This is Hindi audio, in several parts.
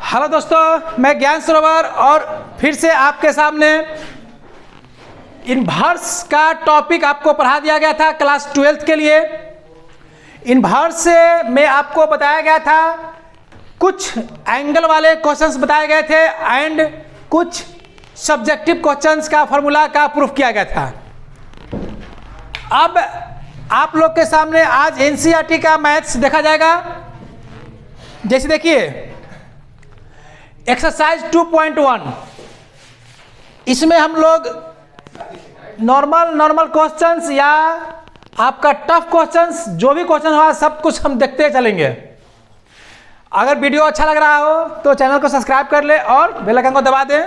हेलो दोस्तों, मैं ज्ञान सरोवर और फिर से आपके सामने इनवर्स का टॉपिक आपको पढ़ा दिया गया था क्लास 12th के लिए। इनवर्स में आपको बताया गया था कुछ एंगल वाले क्वेश्चंस बताए गए थे एंड कुछ सब्जेक्टिव क्वेश्चंस का फॉर्मूला का प्रूफ किया गया था। अब आप लोग के सामने आज एनसीईआरटी का मैथ्स देखा जाएगा। जैसे देखिए एक्सरसाइज 2.1, इसमें हम लोग नॉर्मल क्वेश्चंस या आपका टफ क्वेश्चंस जो भी क्वेश्चन हुआ सब कुछ हम देखते चलेंगे। अगर वीडियो अच्छा लग रहा हो तो चैनल को सब्सक्राइब कर ले और बेल आइकन को दबा दें।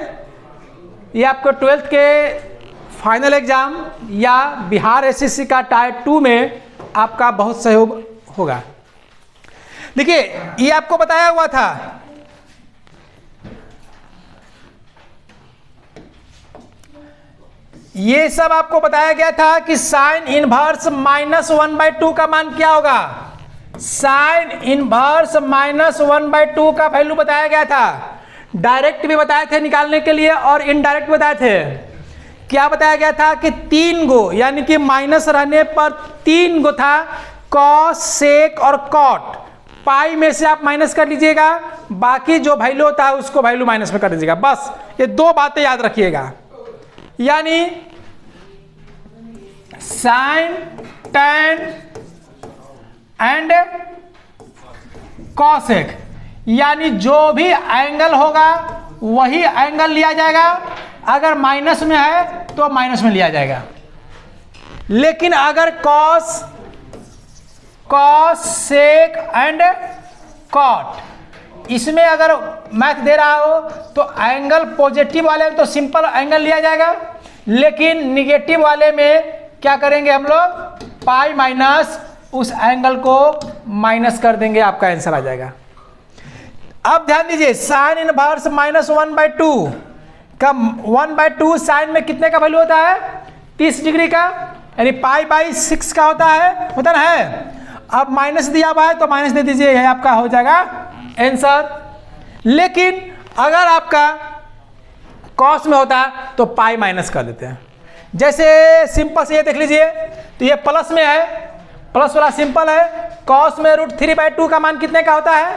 ये आपको 12th के फाइनल एग्जाम या बिहार एसएससी का टायर 2 में आपका बहुत सहयोग होगा। देखिए ये आपको बताया हुआ था ये सब आपको बताया गया था कि साइन इनवर्स -1/2 का मान क्या होगा। साइन इनवर्स -1/2 का वैल्यू बताया गया था। डायरेक्ट भी बताए थे निकालने के लिए और इनडायरेक्ट बताए थे। क्या बताया गया था कि 3 गो यानी कि माइनस रहने पर 3 गो था कॉस, सेक और कॉट। पाई में से आप माइनस कर लीजिएगा, बाकी जो वैल्यू होता है उसको वैल्यू माइनस में कर दीजिएगा। बस ये 2 बातें याद रखिएगा, यानी साइन, टैन एंड कॉसेक, यानी जो भी एंगल होगा वही एंगल लिया जाएगा। अगर माइनस में है तो माइनस में लिया जाएगा, लेकिन अगर कॉस, सेक एंड कॉट इसमें अगर मैथ दे रहा हो तो एंगल पॉजिटिव वाले में तो सिंपल एंगल लिया जाएगा, लेकिन निगेटिव वाले में क्या करेंगे हम लोग, पाई माइनस उस एंगल को माइनस कर देंगे, आपका आंसर आ जाएगा। अब ध्यान दीजिए साइन इनवर्स -1/2 का 1/2 साइन में कितने का वैल्यू होता है, 30 डिग्री का, यानी पाई/6 का होता ना है। अब माइनस दिया हुआ है तो माइनस दे दीजिए, यह आपका हो जाएगा आंसर। लेकिन अगर आपका कॉस में होता तो पाई माइनस कर देते हैं। जैसे सिंपल से ये देख लीजिए, तो ये प्लस में है, प्लस वाला सिंपल है। कॉस में √3/2 का मान कितने का होता है,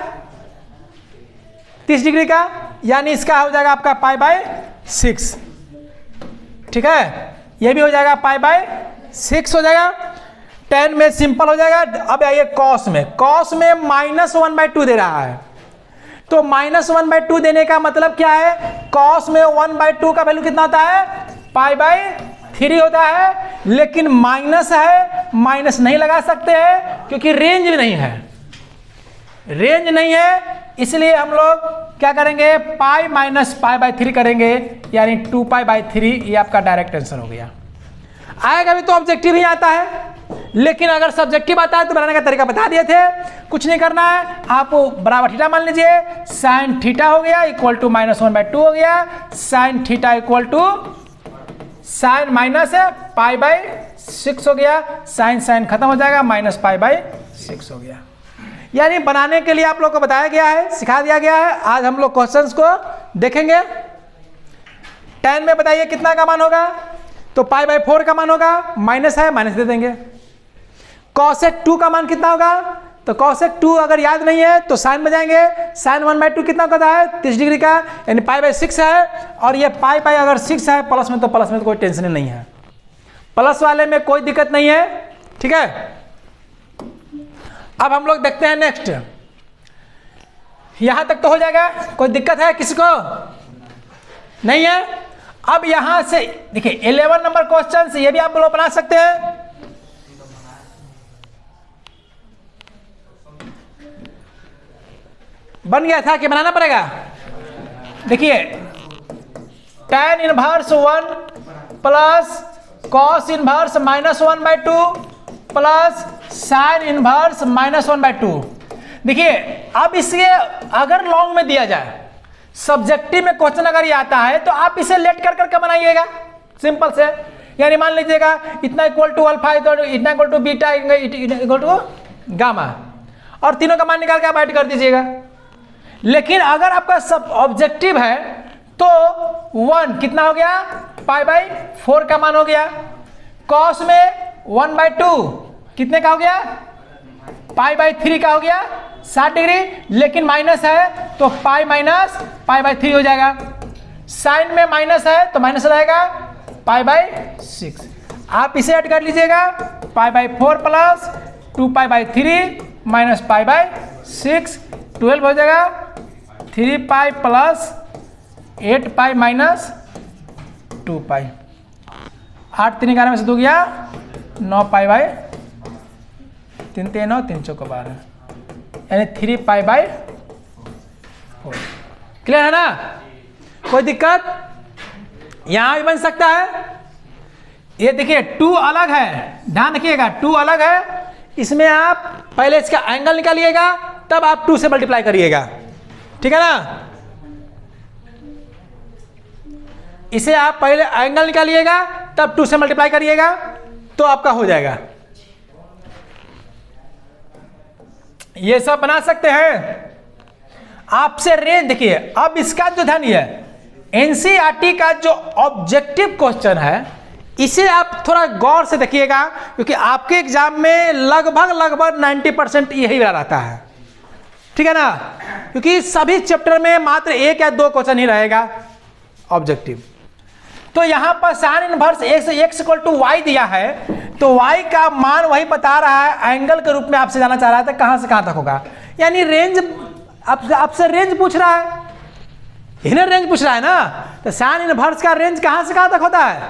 30 डिग्री का, यानी इसका हो जाएगा आपका पाई/6। ठीक है, ये भी हो जाएगा पाई/6 हो जाएगा। 10 में सिंपल हो जाएगा। अब आइए कॉस में -1/2 दे रहा है, तो -1/2 देने का मतलब क्या है, कॉस में 1/2 का वैल्यू कितना होता है, पाई/3 होता है। लेकिन माइनस है, माइनस नहीं लगा सकते हैं क्योंकि रेंज नहीं है, रेंज नहीं है, इसलिए हम लोग क्या करेंगे, पाई माइनस पाई/3 करेंगे, यानी 2π/3। ये आपका डायरेक्ट आंसर हो गया। आएगा भी तो ऑब्जेक्टिव ही आता है, लेकिन अगर सब्जेक्टिव आता है तो बनाने का तरीका बता दिए थे। कुछ नहीं करना है, आप बराबर थीटा मान लीजिए, साइन थीटा हो गया इक्वल टू -1/2 हो गया, sine theta equal to sine minus पाई/6 हो गया, साइन खत्म हो जाएगा, -पाई/6 हो गया। यानी बनाने के लिए आप लोग को बताया गया है, सिखा दिया गया है। आज हम लोग क्वेश्चंस को देखेंगे। 10 में बताइए कितना का मान होगा, तो पाई/4 का मान होगा, माइनस है माइनस दे देंगे। कॉसेक 2 का मान कितना होगा, तो कॉसेक 2 अगर याद नहीं है तो साइन में जाएंगे। साइन 1/2 कितना होता है, 30 डिग्री का, यानी पाई/6 है। और ये पाई अगर 6 है प्लस में, तो प्लस में तो कोई टेंशन नहीं है, प्लस वाले में कोई दिक्कत नहीं है। ठीक है, अब हम लोग देखते हैं नेक्स्ट। यहां तक तो हो जाएगा, कोई दिक्कत है किसी को, नहीं है। अब यहां से देखिए 11 नंबर क्वेश्चन, ये भी आप लोग बना सकते हैं। बन गया था कि बनाना पड़ेगा। देखिए tan inverse 1 plus cos inverse -1/2 plus sine inverse -1/2। देखिए अब इसे अगर लॉन्ग में दिया जाए, सब्जेक्टिव में क्वेश्चन अगर ये आता है तो आप इसे लेट कर करके बनाइएगा सिंपल से। यानी मान लीजिएगा इतना इक्वल टू अल्फा, इतना equal to beta, equal to gamma, और तीनों का मान निकाल के आप ऐड कर दीजिएगा। लेकिन अगर आपका सब ऑब्जेक्टिव है तो 1 कितना हो गया, π/4 का मान हो गया। कॉस में 1/2 कितने का हो गया, π/3 का हो गया 60 डिग्री, लेकिन माइनस है तो π माइनस π/3 हो जाएगा। साइन में माइनस है तो माइनस हो जाएगा π/6। आप इसे ऐड कर लीजिएगा, π/4 प्लस 2π/3 माइनस π/6, 12 हो जाएगा। 3π प्लस 8π माइनस 2π, 8 3 11 में से 2 गया 9π/3 3 9 3 4 12, यानी 3π/4। क्लियर है ना, कोई दिक्कत? यहां भी बन सकता है। ये देखिए 2 अलग है, ध्यान रखिएगा 2 अलग है। इसमें आप पहले इसका एंगल निकालिएगा तब आप 2 से मल्टीप्लाई करिएगा, ठीक है ना। इसे आप पहले एंगल निकालिएगा तब 2 से मल्टीप्लाई करिएगा तो आपका हो जाएगा। ये सब बना सकते हैं। आपसे रेंज देखिए, अब इसका जो ध्यान है एनसीईआरटी का जो ऑब्जेक्टिव क्वेश्चन है इसे आप थोड़ा गौर से देखिएगा, क्योंकि आपके एग्जाम में लगभग 90% यही रहता है, ठीक है ना। क्योंकि सभी चैप्टर में मात्र 1 या 2 क्वेश्चन ही रहेगा ऑब्जेक्टिव। तो यहां पर साइन इनवर्स x = y दिया है, तो y का मान वही बता रहा है, एंगल के रूप में आपसे जाना चाह रहा था कहां से कहां तक होगा, यानी रेंज आपसे रेंज पूछ रहा है, इन्हें रेंज पूछ रहा है ना। तो साइन इनवर्स का रेंज कहां से कहां तक होता है,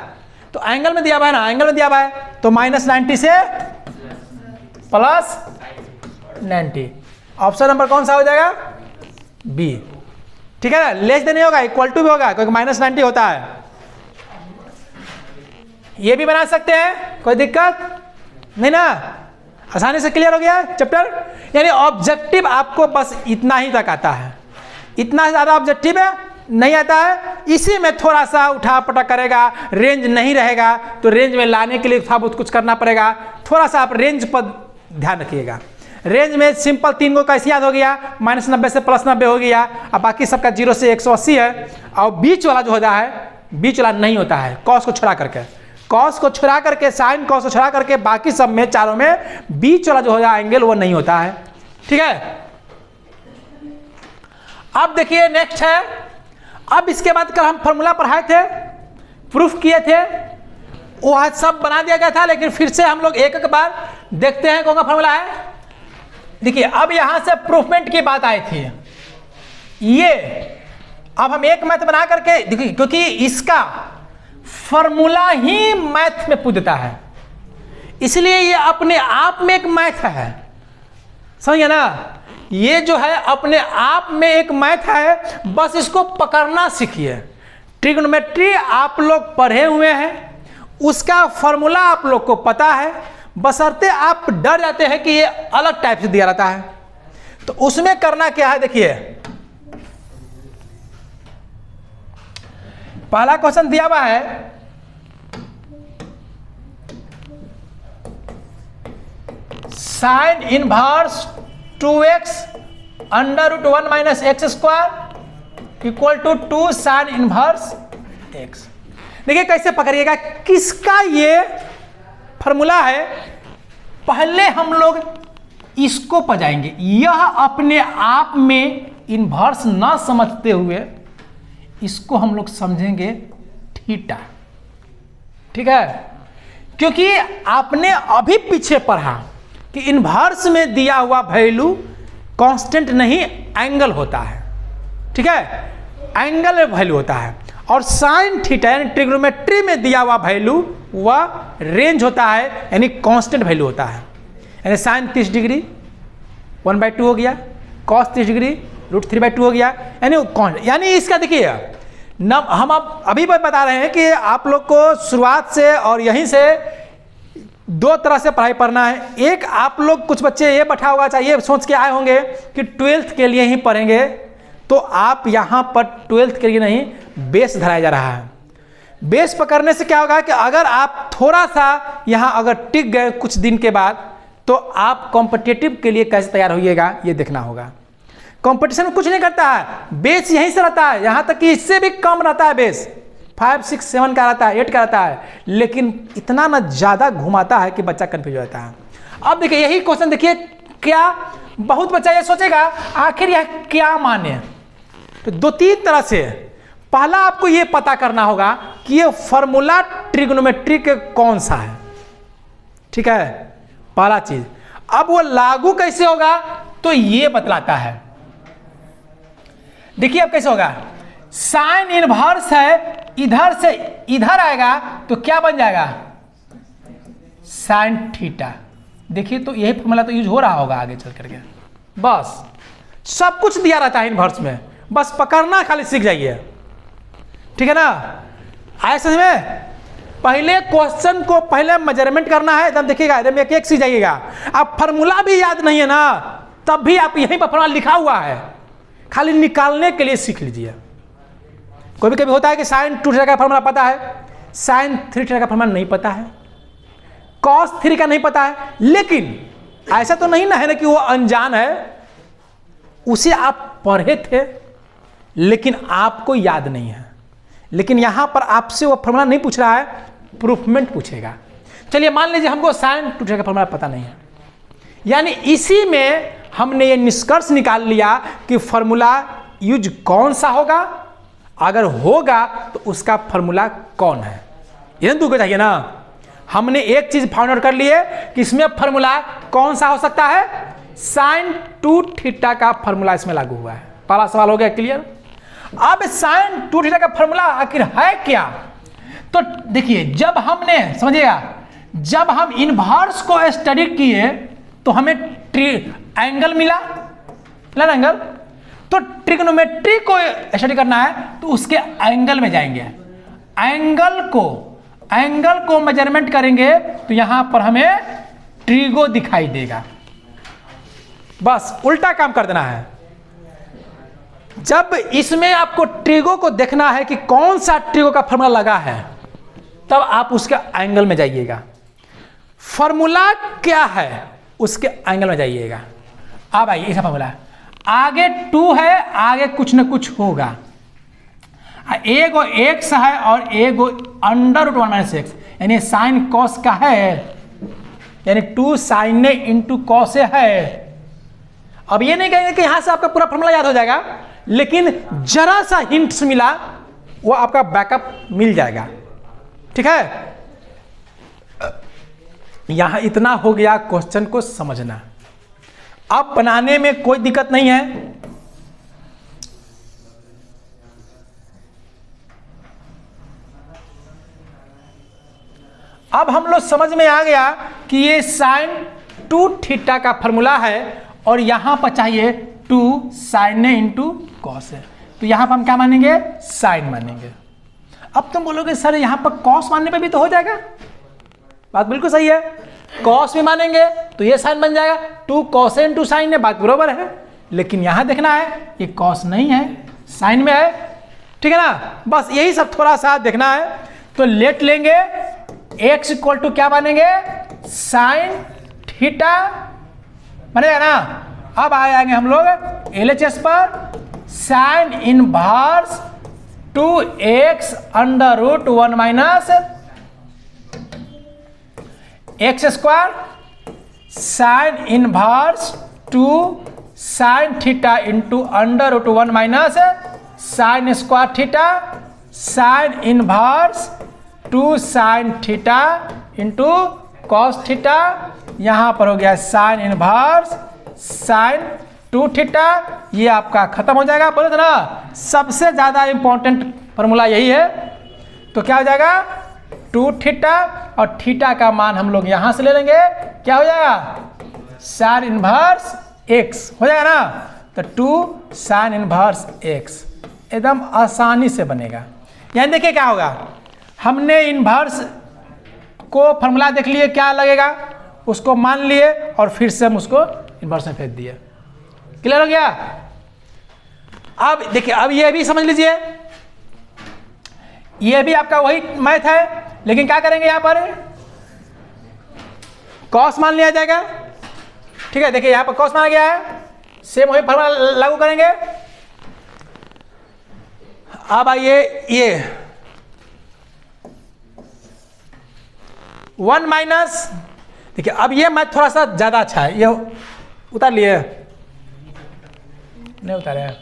तो एंगल में दिया हुआ है ना, एंगल में दिया हुआ है तो -90 से +90। ऑप्शन नंबर कौन सा हो जाएगा, बी, ठीक है ना। लेस देन नहीं होगा, इक्वल टू भी होगा, क्योंकि -90 होता है। ये भी बना सकते हैं, कोई दिक्कत नहीं ना, आसानी से क्लियर हो गया चैप्टर। यानी ऑब्जेक्टिव आपको बस इतना ही तक आता है, इतना ज्यादा ऑब्जेक्टिव है नहीं आता है। इसी में थोड़ा सा उठा पटक करेगा, रेंज नहीं रहेगा तो रेंज में लाने के लिए थोड़ा बहुत कुछ करना पड़ेगा। थोड़ा सा आप रेंज पर ध्यान रखिएगा। रेंज में सिंपल 3 को कैसे याद हो गया, -90 से +90 हो गया, अब बाकी सबका 0 से 180 है। और बीच वाला जो होता है, बीच वाला नहीं होता है, कॉस को छुड़ा करके, कॉस को छुड़ा करके, साइन कॉस को छुड़ा करके, बाकी सब में चारों में बीच वाला जो हो जाए एंगल वो नहीं होता है, ठीक है। अब देखिए नेक्स्ट है, अब इसके बाद कल हम फॉर्मूला पढ़ाए थे, प्रूफ किए थे, वो सब बना दिया गया था, लेकिन फिर से हम लोग एक एक बार देखते हैं कौन सा फॉर्मूला है। देखिए अब यहां से प्रूफमेंट की बात आई थी, ये अब हम एक मैथ बना करके देखिए, क्योंकि इसका फॉर्मूला ही मैथ में पूछता है, इसलिए ये अपने आप में एक मैथ है, समझिए ना। ये जो है अपने आप में एक मैथ है, बस इसको पकड़ना सीखिए। ट्रिग्नोमेट्री आप लोग पढ़े हुए हैं, उसका फॉर्मूला आप लोग को पता है, बशर्ते आप डर जाते हैं कि ये अलग टाइप से दिया रहता है। तो उसमें करना क्या है, देखिए पहला क्वेश्चन दिया हुआ है, sine inverse 2x √1 - x² = 2 sign inverse x। देखिए कैसे पकड़िएगा, किसका ये फॉर्मूला है। पहले हम लोग इसको पजाएंगे, यह अपने आप में इनवर्स ना समझते हुए इसको हम लोग समझेंगे थीटा, ठीक है। क्योंकि आपने अभी पीछे पढ़ा कि इनवर्स में दिया हुआ वैल्यू कांस्टेंट नहीं एंगल होता है, ठीक है, एंगल में वैल्यू होता है। और साइन थीटा यानी ट्रिग्नोमेट्री में दिया हुआ वैल्यू वह रेंज होता है, यानी कांस्टेंट वैल्यू होता है। यानी साइन 30 डिग्री 1/2 हो गया, कॉस 30 डिग्री √3/2 हो गया, यानी इसका देखिए हम अब अभी बता रहे हैं कि आप लोग को शुरुआत से और यहीं से 2 तरह से पढ़ाई पढ़ना है। एक आप लोग कुछ बच्चे ये बैठा होगा, चाहे ये सोच के आए होंगे कि 12th के लिए ही पढ़ेंगे, तो आप यहाँ पर 12th के लिए नहीं, बेस धराया जा रहा है। बेस पकड़ने से क्या होगा कि अगर आप थोड़ा सा यहाँ अगर टिक गए कुछ दिन के बाद, तो आप कॉम्पिटिटिव के लिए कैसे तैयार होइएगा ये देखना होगा। कंपटीशन में कुछ नहीं करता है, बेस यहीं से रहता है, यहाँ तक कि इससे भी कम रहता है बेस, 5, 6, 7 का रहता है, 8 का रहता है, लेकिन इतना ना ज़्यादा घुमाता है कि बच्चा कन्फ्यूज हो जाता है। अब देखिए यही क्वेश्चन देखिए, क्या बहुत बच्चा ये सोचेगा आखिर यह क्या माने। तो 2-3 तरह से, पहला आपको ये पता करना होगा कि ये फॉर्मूला ट्रिग्नोमेट्री के कौन सा है, ठीक है, पहला चीज। अब वो लागू कैसे होगा तो ये बतलाता है। देखिए अब कैसे होगा, साइन इनवर्स है, इधर से इधर आएगा तो क्या बन जाएगा, साइन थीटा। देखिए तो यही फॉर्मूला तो यूज हो रहा होगा आगे चल करके, बस सब कुछ दिया रहता है इनवर्स में, बस पकड़ना खाली सीख जाइए, ठीक है ना। आए समझ में, पहले क्वेश्चन को पहले मेजरमेंट करना है, एकदम देखिएगा, एकदम एक सीख जाइएगा। अब फॉर्मूला भी याद नहीं है ना, तब भी आप यहीं पर फॉर्मूला लिखा हुआ है, खाली निकालने के लिए सीख लीजिए। कभी कभी होता है कि साइन 2 थीटा का फॉर्मूला पता है, साइन 3 थीटा का फॉर्मूला नहीं पता है, कॉस 3 का नहीं पता है, लेकिन ऐसा तो नहीं ना है ना कि वो अनजान है, उसे आप पढ़े थे लेकिन आपको याद नहीं है। लेकिन यहां पर आपसे वो फॉर्मूला नहीं पूछ रहा है, प्रूफमेंट पूछेगा। चलिए मान लीजिए हमको साइन 2 थीटा का फॉर्मूला पता नहीं है, यानी इसी में हमने ये निष्कर्ष निकाल लिया कि फॉर्मूला यूज कौन सा होगा, अगर होगा तो उसका फॉर्मूला कौन है, ये तुमको चाहिए ना। हमने एक चीज फाइंड आउट कर लिए कि इसमें फॉर्मूला कौन सा हो सकता है, साइन 2 थीटा का फॉर्मूला इसमें लागू हुआ है। पहला सवाल हो गया क्लियर। अब साइन 2 थीटा का फॉर्मूला आखिर है क्या, तो देखिए जब हमने समझिएगा, जब हम इनवर्स को स्टडी किए तो हमें एंगल मिला ना एंगल, तो ट्रिग्नोमेट्री को स्टडी करना है तो उसके एंगल में जाएंगे, एंगल को मेजरमेंट करेंगे तो यहां पर हमें ट्रिगो दिखाई देगा। बस उल्टा काम कर देना है। जब इसमें आपको ट्रिगो को देखना है कि कौन सा ट्रिगो का फॉर्मूला लगा है, तब आप उसके एंगल में जाइएगा। फॉर्मूला क्या है उसके एंगल में जाइएगा। अब आइए ऐसा फॉर्मूला, आगे 2 है, आगे कुछ न कुछ होगा, एगो x है और एगो √1 - x, यानी साइन कॉस का है, यानी 2 साइन इंटू कॉस है। अब ये नहीं कहेंगे कि यहां से आपका पूरा फॉर्मूला याद हो जाएगा, लेकिन जरा सा हिंट्स मिला वो आपका बैकअप मिल जाएगा, ठीक है। यहां इतना हो गया क्वेश्चन को समझना, अब बनाने में कोई दिक्कत नहीं है। अब हम लोग समझ में आ गया कि ये साइन 2 थीटा का फॉर्मूला है और यहां पर चाहिए 2 साइन इंटू कॉस है, तो यहां पर हम क्या मानेंगे, साइन मानेंगे। अब तुम बोलोगे सर यहां पर कॉस मानने पे भी तो हो जाएगा, बात बिल्कुल सही है, कॉस भी मानेंगे तो ये साइन बन जाएगा, 2 कॉस इंटू साइन है, बात बरोबर है। लेकिन यहां देखना है ये कॉस नहीं है, साइन में है, ठीक है ना। बस यही सब थोड़ा सा देखना है। तो लेट लेंगे, x इक्वल टू क्या मानेंगे, साइन थीटा बनेगा ना। अब आ जाएंगे हम लोग LHS पर, sine inverse 2x √1 - x², sine inverse 2 sine theta into √1 - sine square theta, sine inverse 2 sine theta into cos theta, यहां पर हो गया साइन इनवर्स साइन 2 थीटा। ये आपका खत्म हो जाएगा, बोले तो ना सबसे ज्यादा इंपॉर्टेंट फॉर्मूला यही है। तो क्या हो जाएगा, 2 थीटा और थीटा का मान हम लोग यहां से ले लेंगे, क्या हो जाएगा, साइन इनवर्स x हो जाएगा ना। तो 2 साइन इनवर्स x एकदम आसानी से बनेगा। यानी देखिए क्या होगा, हमने इनवर्स को फॉर्मूला देख लिए क्या लगेगा, उसको मान लिए और फिर से हम उसको इनवर्स में फेंक दिए, क्लियर हो गया। अब देखिए, अब ये भी समझ लीजिए, ये भी आपका वही मैथ है, लेकिन क्या करेंगे यहां पर कॉस मान लिया जाएगा, ठीक है। देखिए यहां पर कॉस माना गया है, सेम वही फॉर्मूला लागू करेंगे। अब आइए ये 1 माइनस, देखिए अब ये मैथ थोड़ा सा ज़्यादा अच्छा है, ये उतार लिए नहीं उतारे हैं,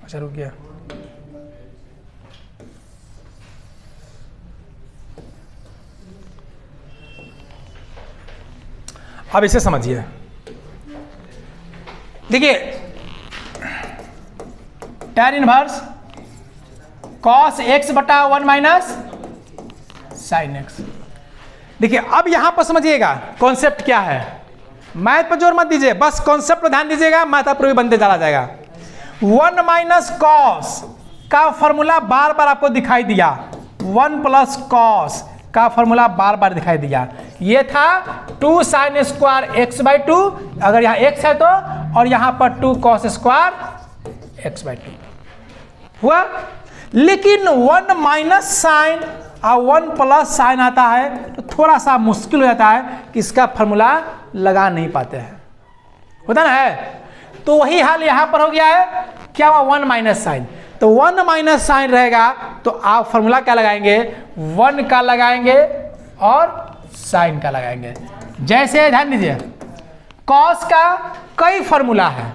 अच्छा रुकिए। अब इसे समझिए, देखिए tan इनवर्स cos x बटा 1 माइनस साइन एक्स। देखिए अब यहां पर समझिएगा कॉन्सेप्ट क्या है, मैथ पर जोर मत दीजिए, बस कॉन्सेप्ट पर ध्यान दीजिएगा, मैथ आप भी बनते चला जाएगा। 1 माइनस कॉस का फॉर्मूला बार बार आपको दिखाई दिया, 1 प्लस कॉस का फॉर्मूला बार बार दिखाई दिया। ये था 2 साइन स्क्वायर एक्स बाई 2, अगर यहाँ x है तो, और यहाँ पर 2 कॉस स्क्वायर एक्स बाई 2 हुआ। लेकिन 1 माइनस साइन और 1 प्लस साइन आता है तो थोड़ा सा मुश्किल हो जाता है कि इसका फॉर्मूला लगा नहीं पाते हैं, होता ना है। तो वही हाल यहाँ पर हो गया है, क्या हुआ 1 माइनस साइन, तो 1 माइनस साइन रहेगा तो आप फॉर्मूला क्या लगाएंगे, 1 का लगाएंगे और साइन का लगाएंगे। जैसे ध्यान दीजिए कॉस का कई फॉर्मूला है,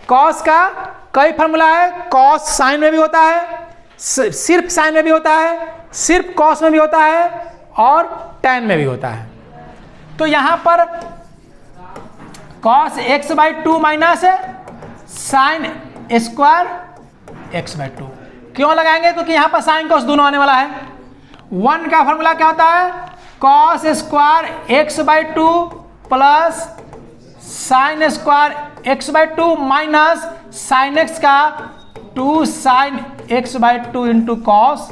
कॉस का कई फॉर्मूला है, कॉस साइन में भी होता है, सिर्फ साइन में भी होता है, सिर्फ कॉस में भी होता है और टैन में भी होता है। तो यहां पर cos x by 2 minus sine square x by 2 क्यों लगाएंगे, क्योंकि यहां पर साइन कॉस दोनों आने वाला है। 1 का फॉर्मूला क्या होता है, cos square x by 2 plus sine square x by 2 minus sine x का 2 sine x by 2 into cos,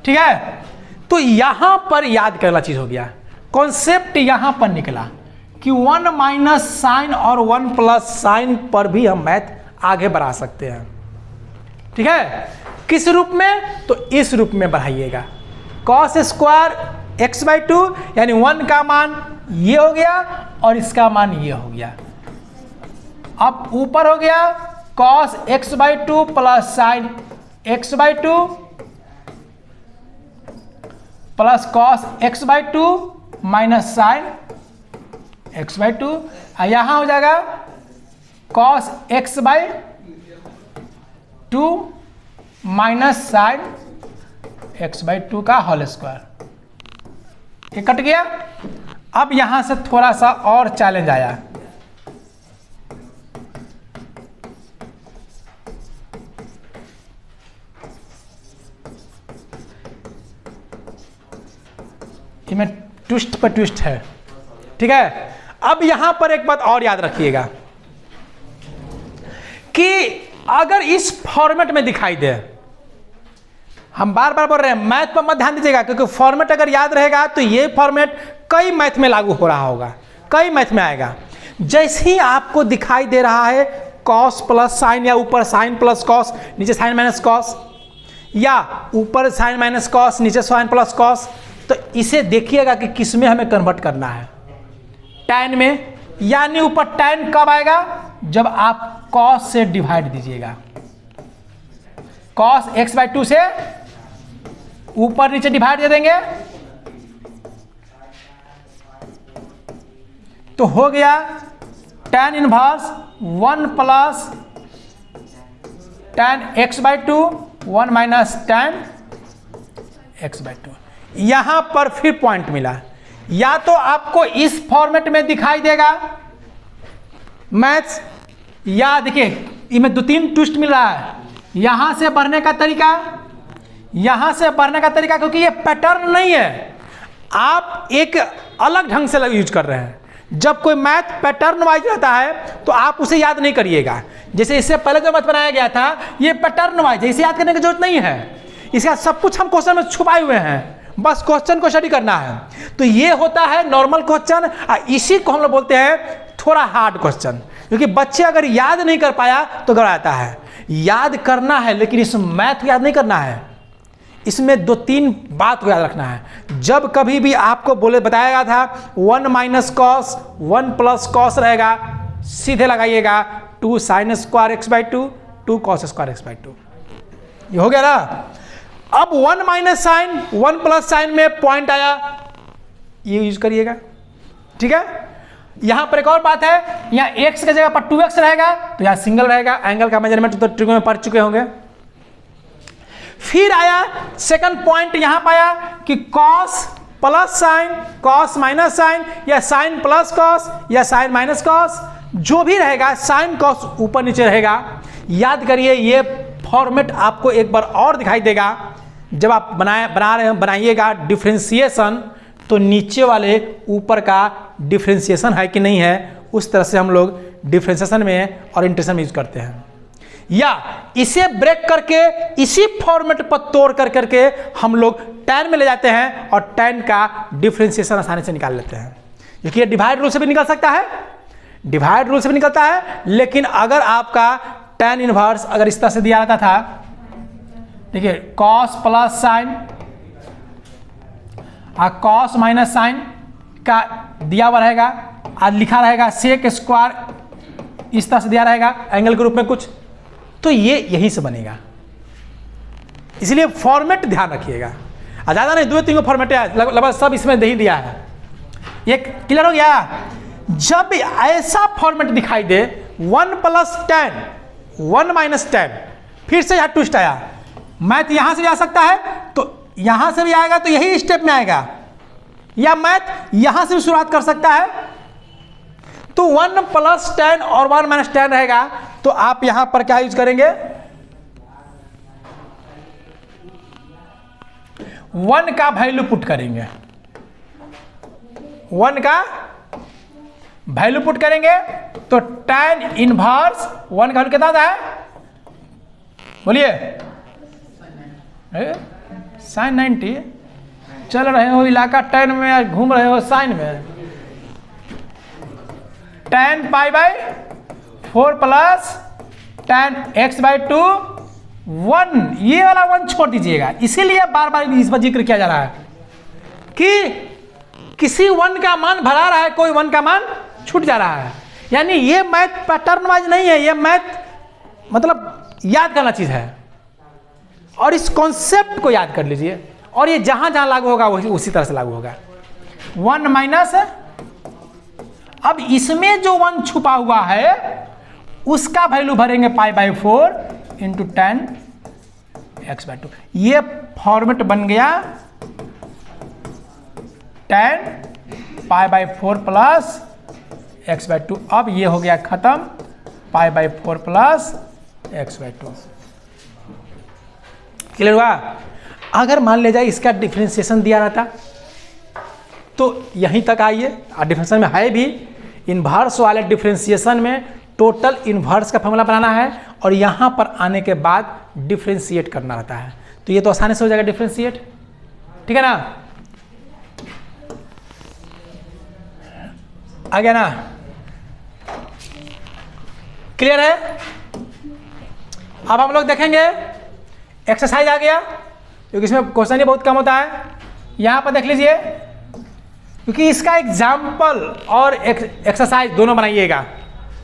ठीक है। तो यहां पर याद करना चीज हो गया, कॉन्सेप्ट यहां पर निकला कि 1 माइनस साइन और 1 प्लस साइन पर भी हम मैथ आगे बढ़ा सकते हैं, ठीक है। किस रूप में, तो इस रूप में बढ़ाइएगा, कॉस स्क्वायर एक्स बाई 2 यानी 1 का मान ये हो गया और इसका मान ये हो गया। अब ऊपर हो गया cos x by 2 plus sine x by 2 plus cos x by 2 minus sine x by 2, यहां हो जाएगा cos x by 2 minus sine x by 2 का होल स्क्वायर, ये कट गया। अब यहां से थोड़ा सा और चैलेंज आया, इसमें ट्विस्ट पर ट्विस्ट है, ठीक है। अब यहां पर एक बात और याद रखिएगा कि अगर इस फॉर्मेट में दिखाई दे, हम बार बार बोल रहे हैं मैथ पर मत ध्यान दीजिएगा, क्योंकि फॉर्मेट अगर याद रहेगा तो ये फॉर्मेट कई मैथ में लागू हो रहा होगा, कई मैथ में आएगा। जैसे ही आपको दिखाई दे रहा है कॉस प्लस साइन, या ऊपर साइन प्लस कॉस नीचे साइन माइनस कॉस, या ऊपर साइन माइनस कॉस नीचे साइन प्लस कॉस, तो इसे देखिएगा कि किस में हमें कन्वर्ट करना है, टैन में। यानी ऊपर टैन कब आएगा, जब आप कॉस से डिवाइड दीजिएगा, कॉस एक्स बाई 2 से ऊपर नीचे डिवाइड दे देंगे तो हो गया tan inverse 1 plus tan x by 2 1 minus tan x by 2। यहां पर फिर पॉइंट मिला, या तो आपको इस फॉर्मेट में दिखाई देगा मैथ्स, या देखिए इसमें 2-3 ट्विस्ट मिल रहा है, यहां से बढ़ने का तरीका, यहां से बढ़ने का तरीका, क्योंकि ये पैटर्न नहीं है, आप एक अलग ढंग से यूज कर रहे हैं। जब कोई मैथ पैटर्न वाइज रहता है तो आप उसे याद नहीं करिएगा, जैसे इससे पहले जो मैथ बनाया गया था ये पैटर्न वाइज है, इसे याद करने की जरूरत नहीं है, इसका सब कुछ हम क्वेश्चन में छुपाए हुए हैं, बस क्वेश्चन को स्टडी करना है। तो ये होता है नॉर्मल क्वेश्चन, इसी को हम लोग बोलते हैं थोड़ा हार्ड क्वेश्चन, क्योंकि बच्चे अगर याद नहीं कर पाया तो घबराता है। याद करना है लेकिन इस मैथ याद नहीं करना है, इसमें 2-3 बात को याद रखना है। जब कभी भी आपको बताया गया था 1 माइनस कॉस 1 प्लस कॉस रहेगा, सीधे लगाइएगा 2 sine square x by 2 2 cos square x by 2, ये हो गया ना। अब 1 माइनस साइन 1 प्लस साइन में पॉइंट आया, ये यूज करिएगा, ठीक है। यहां पर एक और बात है, यहां x की जगह पर 2x रहेगा तो यहां सिंगल रहेगा, एंगल का मेजरमेंट तो ट्रिको में पढ़ चुके होंगे। फिर आया सेकंड पॉइंट, यहां पाया कि cos plus sine, cos minus sine, या साइन प्लस कॉस, या साइन माइनस कॉस, जो भी रहेगा साइन कॉस ऊपर नीचे रहेगा। याद करिए ये फॉर्मेट आपको एक बार और दिखाई देगा जब आप बनाइएगा डिफरेंशिएशन, तो नीचे वाले ऊपर का डिफरेंशिएशन है कि नहीं है, उस तरह से हम लोग डिफरेंशिएशन में और इंटीग्रेशन में यूज करते हैं। या इसे ब्रेक करके इसी फॉर्मेट पर तोड़ करके हम लोग tan में ले जाते हैं और tan का डिफरेंशिएशन आसानी से निकाल लेते हैं, क्योंकि ये डिवाइड रूल से भी निकल सकता है, डिवाइड रूल से भी निकलता है। लेकिन अगर आपका tan इनवर्स अगर इस तरह से दिया रहता था, देखिए cos प्लस साइन और cos माइनस साइन का दिया हुआ रहेगा, आज लिखा रहेगा सेक स्क्वायर, इस तरह से दिया रहेगा एंगल के रूप में कुछ, तो ये यहीं से बनेगा। इसलिए फॉर्मेट ध्यान रखिएगा, ज़्यादा नहीं 2-3 फॉर्मेट है, लगभग सब इसमें दे ही दिया है। ये क्लियर हो गया। जब ऐसा फॉर्मेट दिखाई दे 1 प्लस tan 1 माइनस tan, फिर से यहाँ ट्विस्ट आया, मैथ यहाँ से भी आ सकता है तो यहाँ से भी आएगा, तो यही स्टेप में आएगा, या मैथ यहाँ से भी शुरुआत कर सकता है। तो 1 प्लस tan और 1 माइनस tan रहेगा, तो आप यहां पर क्या यूज करेंगे, 1 का वैल्यू पुट करेंगे, 1 का वैल्यू पुट करेंगे, तो tan इनवर्स 1 का वैल्यू कितना होता है, बोलिए साइन 90। चल रहे हो इलाका tan में, घूम रहे हो साइन में, tan pi by 4 plus tan x by 2 1, ये वाला 1 छोड़ दीजिएगा। इसीलिए बार बार इस पर जिक्र किया जा रहा है कि किसी 1 का मान भरा रहा है, कोई 1 का मान छूट जा रहा है। यानी ये मैथ पैटर्न वाइज नहीं है, ये मैथ मतलब याद करना चीज है, और इस कॉन्सेप्ट को याद कर लीजिए, और ये जहां जहां लागू होगा वही उसी तरह से लागू होगा। 1 माइनस, अब इसमें जो 1 छुपा हुआ है उसका वैल्यू भरेंगे pi by 4 into tan x by 2, ये फॉर्मेट बन गया tan pi by 4 plus x by 2। अब ये हो गया खत्म, pi by 4 plus x by 2। Clear हुआ। अगर मान ले जाए इसका डिफरेंशिएशन दिया रहता तो यहीं तक आइए, और डिफरेंशिएशन में है भी, इन्वर्स वाले डिफरेंशिएशन में टोटल इन्वर्स का फॉर्मूला बनाना है और यहाँ पर आने के बाद डिफरेंशिएट करना रहता है, तो ये तो आसानी से हो जाएगा डिफरेंशिएट, ठीक है ना। आ गया ना, क्लियर है। अब हम लोग देखेंगे एक्सरसाइज आ गया, क्योंकि इसमें क्वेश्चन ही बहुत कम होता है। यहाँ पर देख लीजिए, क्योंकि इसका एग्जाम्पल और एक्सरसाइज दोनों बनाइएगा,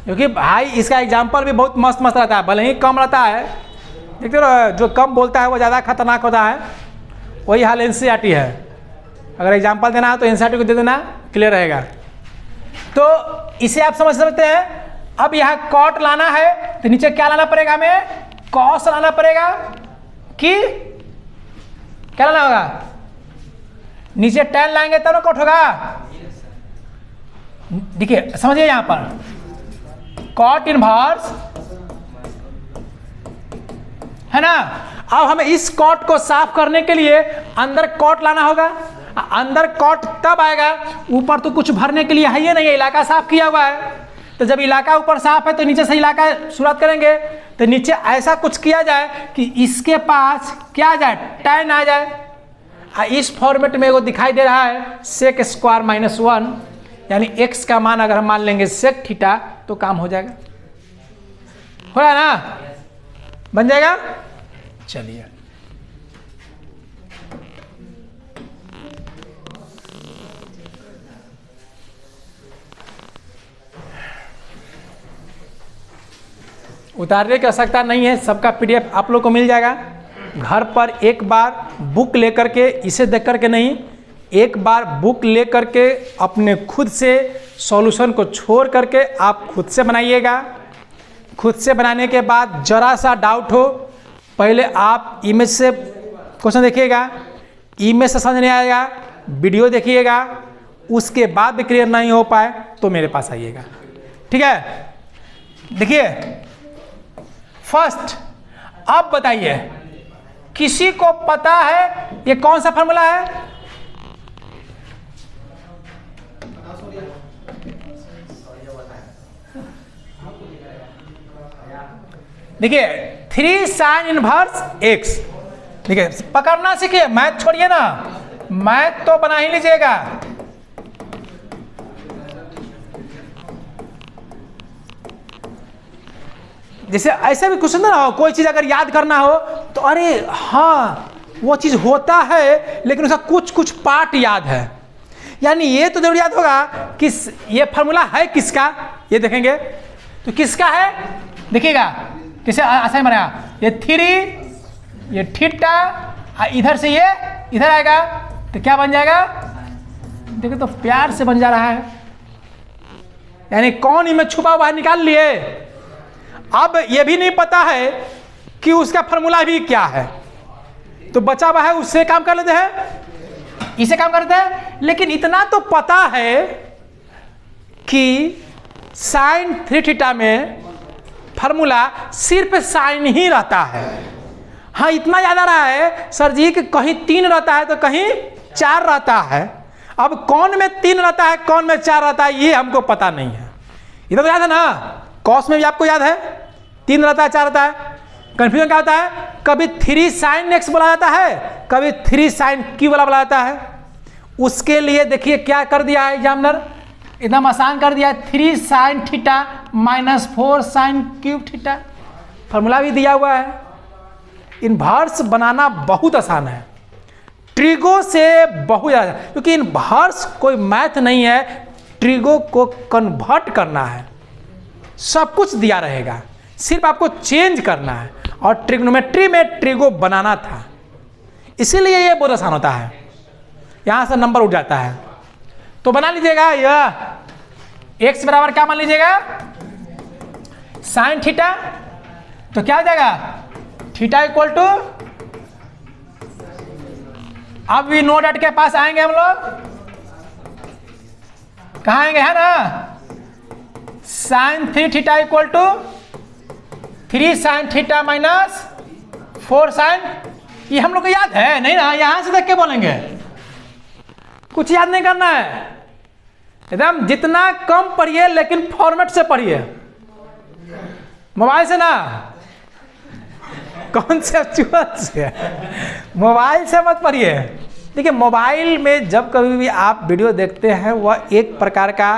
क्योंकि भाई इसका एग्जाम्पल भी बहुत मस्त मस्त रहता है, भले ही कम रहता है, देखते हो जो कम बोलता है वो ज़्यादा खतरनाक होता है। वही हाल एनसीईआरटी है, अगर एग्जाम्पल देना है तो एनसीईआरटी को दे देना, क्लियर रहेगा। तो इसे आप समझ सकते हैं। अब यहाँ कॉट लाना है तो नीचे क्या लाना पड़ेगा, हमें कॉस लाना पड़ेगा, कि क्या लाना होगा, नीचे tan लाएंगे तब ना कॉट होगा। देखिए समझिए, यहां पर कॉट इनवर्स है ना। अब हमें इस कॉट को साफ करने के लिए अंदर कॉट लाना होगा। अंदर कॉट तब आएगा, ऊपर तो कुछ भरने के लिए है ही नहीं, इलाका साफ किया हुआ है। तो जब इलाका ऊपर साफ है तो नीचे से इलाका शुरुआत करेंगे, तो नीचे ऐसा कुछ किया जाए कि इसके पास क्या आ जाए, tan आ जाए। इस फॉर्मेट में वो दिखाई दे रहा है सेक स्क्वायर माइनस 1, यानी x का मान अगर हम मान लेंगे सेक थीटा तो काम हो जाएगा, हो रहा है ना, बन जाएगा। चलिए उतारने की आवश्यकता नहीं है, सबका PDF आप लोग को मिल जाएगा। घर पर एक बार बुक लेकर के, इसे देख कर के नहीं, एक बार बुक ले करके अपने खुद से सॉल्यूशन को छोड़ करके आप खुद से बनाइएगा। खुद से बनाने के बाद जरा सा डाउट हो, पहले आप इमेज से क्वेश्चन देखिएगा, इमेज से समझ नहीं आएगा वीडियो देखिएगा, उसके बाद भी क्लियर नहीं हो पाए तो मेरे पास आइएगा, ठीक है। देखिए फर्स्ट, अब बताइए किसी को पता है ये कौन सा फॉर्मूला है? देखिए 3 sin इनवर्स x, देखिए पकड़ना सीखिए, मैथ छोड़िए ना, मैथ तो बना ही लीजिएगा। जैसे ऐसे भी क्वेश्चन ना हो, कोई चीज अगर याद करना हो तो अरे हाँ वो चीज होता है लेकिन उसका कुछ कुछ पार्ट याद है, यानी ये तो जरूर याद होगा कि ये फार्मूला है किसका, ये देखेंगे तो किसका है, देखिएगा किसे आसान बनाया, ये 3, ये थीटा, इधर से ये इधर आएगा तो क्या बन जाएगा, देखिए तो प्यार से बन जा रहा है, यानी कौन इनमें छुपा हुआ है निकाल लिए। अब ये भी नहीं पता है कि उसका फार्मूला भी क्या है, तो बचा हुआ है उससे काम कर लेते हैं, इसे काम करते हैं, लेकिन इतना तो पता है कि साइन 3 थीटा में फार्मूला सिर्फ साइन ही रहता है। हाँ इतना याद आ रहा है सर जी कि कहीं 3 रहता है तो कहीं 4 रहता है, अब कौन में 3 रहता है कौन में 4 रहता है ये हमको पता नहीं है। इतना तो याद है ना, कॉस में भी आपको याद है 3 रहता है 4 रहता है, कंफ्यूजन क्या होता है, कभी 3 sin x बोला जाता है, कभी 3 sin q बोला जाता है। उसके लिए देखिए क्या कर दिया है एग्जामिनर, एकदम आसान कर दिया है, 3 sin theta minus 4 sin cube theta, formula भी दिया हुआ है। इनवर्स बनाना बहुत आसान है, ट्रिगो से बहुत ज़्यादा, क्योंकि इनवर्स कोई मैथ नहीं है, ट्रिगो को कन्वर्ट करना है, सब कुछ दिया रहेगा, सिर्फ आपको चेंज करना है। और ट्रिग्नोमेट्री में ट्रिगो बनाना था, इसीलिए ये बहुत आसान होता है, यहां से नंबर उठ जाता है। तो बना लीजिएगा, यह x बराबर क्या मान लीजिएगा, साइन थीटा, तो क्या हो जाएगा थीटा इक्वल टू, अब भी नो डॉट के पास आएंगे हम लोग, कहाँ आएंगे, है ना, sine 3 theta equal to 3 sin theta minus 4 sin, ये हम लोग को याद है नहीं ना, यहां से देख के बोलेंगे, कुछ याद नहीं करना है, एकदम जितना कम पढ़िए लेकिन फॉर्मेट से पढ़िए, मोबाइल से ना, कॉन्सेप्चुअल से, मोबाइल से मत पढ़िए। देखिए मोबाइल में जब कभी भी आप वीडियो देखते हैं वह एक प्रकार का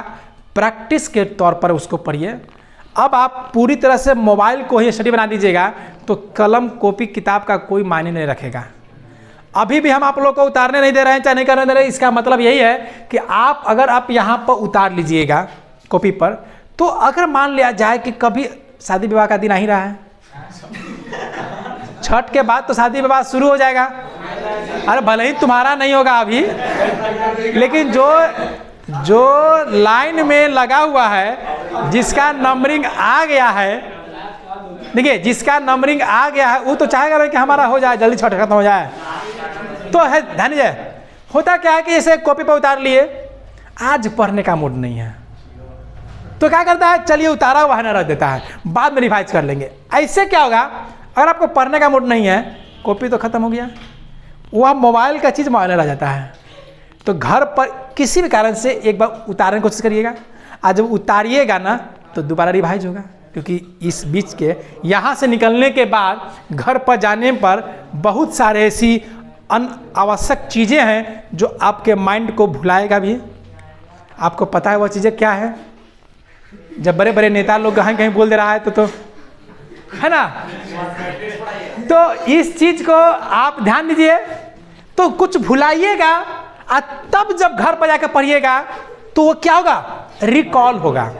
प्रैक्टिस के तौर पर उसको पढ़िए। अब आप पूरी तरह से मोबाइल को ही स्टडी बना दीजिएगा तो कलम कॉपी किताब का कोई मायने नहीं रखेगा। अभी भी हम आप लोगों को उतारने नहीं दे रहे हैं, चाहे नहीं करने दे रहे हैं, इसका मतलब यही है कि आप अगर आप यहाँ पर उतार लीजिएगा कॉपी पर, तो अगर मान लिया जाए कि कभी शादी विवाह का दिन आ ही रहा है, छठ के बाद तो शादी विवाह शुरू हो जाएगा, अरे भले ही तुम्हारा नहीं होगा अभी, लेकिन जो लाइन में लगा हुआ है, जिसका नंबरिंग आ गया है, देखिए जिसका नंबरिंग आ गया है वो तो चाहेगा कि हमारा हो जाए, जल्दी छठ खत्म हो जाए। तो है ध्यान दीजिए, होता क्या है कि जैसे कॉपी पर उतार लिए, आज पढ़ने का मूड नहीं है तो क्या करता है, चलिए उतारा हुआ है ना रख देता है, बाद में रिवाइज कर लेंगे। ऐसे क्या होगा, अगर आपको पढ़ने का मूड नहीं है, कॉपी तो खत्म हो गया, वह मोबाइल का चीज़ मोबाइल रह जाता है। तो घर पर किसी भी कारण से एक बार उतारने की कोशिश करिएगा, आज जब उतारिएगा ना तो दोबारा रिवाइज होगा, क्योंकि इस बीच के यहाँ से निकलने के बाद घर पर जाने पर बहुत सारे ऐसी अनावश्यक चीज़ें हैं जो आपके माइंड को भुलाएगा भी। आपको पता है वह चीज़ें क्या है, जब बड़े बड़े नेता लोग कहीं कहीं बोल दे रहा है तो है ना, तो इस चीज़ को आप ध्यान दीजिए, तो कुछ भुलाइएगा और तब जब घर पर जाकर पढ़िएगा तो वो क्या होगा, रिकॉल होगा।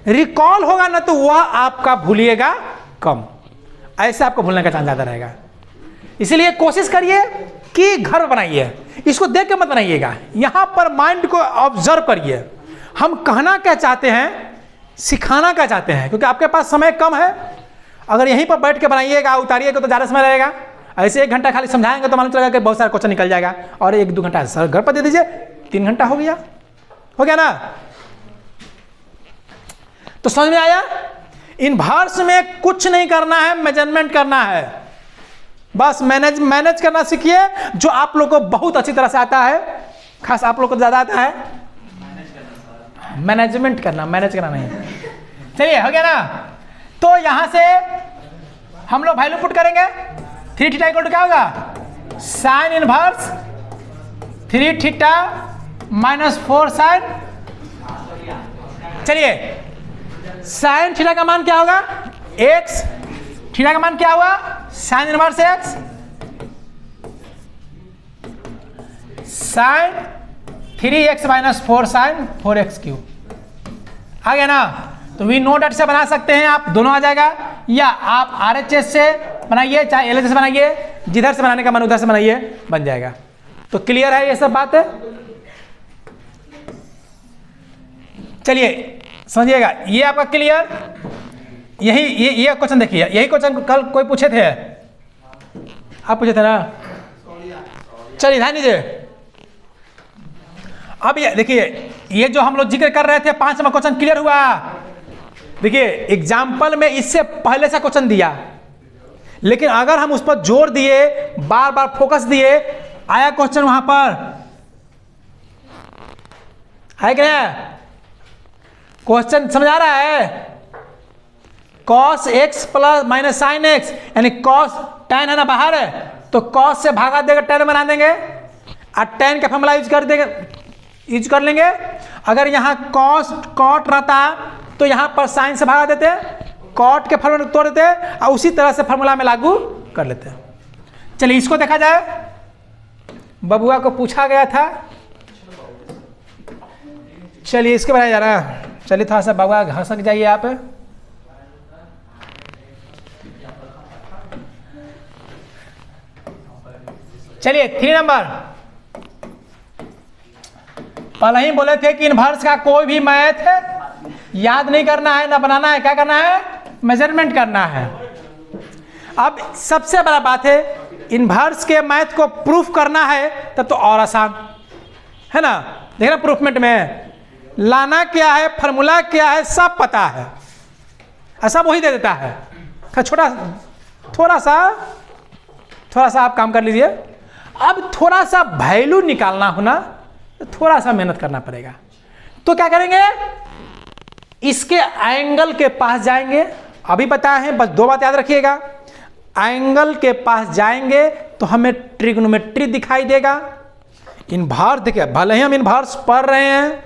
रिकॉल होगा ना तो वह आपका भूलिएगा कम, ऐसे आपको भूलने का चांस ज़्यादा रहेगा। इसीलिए कोशिश करिए कि घर बनाइए, इसको देख के मत बनाइएगा, यहाँ पर माइंड को ऑब्जर्व करिए। हम कहना क्या चाहते हैं, सिखाना क्या चाहते हैं, क्योंकि आपके पास समय कम है। अगर यहीं पर बैठ के बनाइएगा, उतारिएगा तो ज़्यादा समय रहेगा। ऐसे 1 घंटा खाली समझाएंगे तो मालूम चलेगा कि बहुत सारा क्वेश्चन निकल जाएगा, और 1-2 घंटा सर घर पर दे दीजिए, 3 घंटा हो गया ना। तो समझ में आया? इनवर्स में कुछ नहीं करना है, मेजरमेंट करना है, बस मैनेज करना सीखिए, जो आप लोग को बहुत अच्छी तरह से आता है, खास आप लोग को ज़्यादा आता है मैनेजमेंट करना, मैनेज करना नहीं। चलिए हो गया ना। तो यहां से हम लोग वैल्यू पुट करेंगे। 3 थीटा इक्वल टू क्या होगा, sine inverse 3 theta minus 4 sine. चलिए साइन थीटा का मान क्या होगा, x, थीटा का मान क्या हुआ, sine inverse x, sine 3x minus 4 sine 4x cube. आ गया ना। तो वी नो डैट से बना सकते हैं आप, दोनों आ जाएगा, या आप RHS से बनाइए चाहे LHS से बनाइए, जिधर से बनाने का मन उधर से बनाइए, बन जाएगा। तो क्लियर है ये सब बात है। चलिए समझिएगा, ये आपका क्लियर। यही ये क्वेश्चन देखिए, यही क्वेश्चन कल कोई पूछे थे, आप पूछे थे ना। चलिए ध्यान दीजिए। अब ये देखिए, ये जो हम लोग जिक्र कर रहे थे 5वां क्वेश्चन क्लियर हुआ। देखिए एग्जाम्पल में इससे पहले से क्वेश्चन दिया, लेकिन अगर हम उस पर जोर दिए, बार बार फोकस दिए, आया क्वेश्चन वहां पर, है क्या क्वेश्चन समझ आ रहा है? cos x plus minus sine x, यानी cos tan है ना बाहर है, तो cos से भागा देगा, tan बना देंगे, और tan का फॉर्मूला यूज कर लेंगे। अगर यहाँ cot रहता तो यहाँ पर साइन से भागा देते, cot के फॉर्मूला तोड़ देते, और उसी तरह से फॉर्मूला में लागू कर लेते। चलिए इसको देखा जाए। बबुआ को पूछा गया था, चलिए इसके बनाया जा रहा है। चलिए थोड़ा सा बबुआ घर सक जाइए आप। चलिए 3 नंबर, पहले ही बोले थे कि इनवर्स का कोई भी मैथ याद नहीं करना है, ना बनाना है, क्या करना है, मेजरमेंट करना है। अब सबसे बड़ा बात है, इनवर्स के मैथ को प्रूफ करना है तब तो और आसान है ना। देखना प्रूफमेंट में लाना क्या है, फॉर्मूला क्या है, सब पता है, सब वही दे देता है। थोड़ा सा आप काम कर लीजिए। अब थोड़ा सा वैल्यू निकालना होना, थोड़ा सा मेहनत करना पड़ेगा। तो क्या करेंगे, इसके एंगल के पास जाएंगे। अभी बताए हैं, बस 2 बात याद रखिएगा। एंगल के पास जाएंगे तो हमें ट्रिग्नोमेट्री दिखाई देगा। इनवर्स देखिए, भले ही हम इनवर्स पढ़ रहे हैं,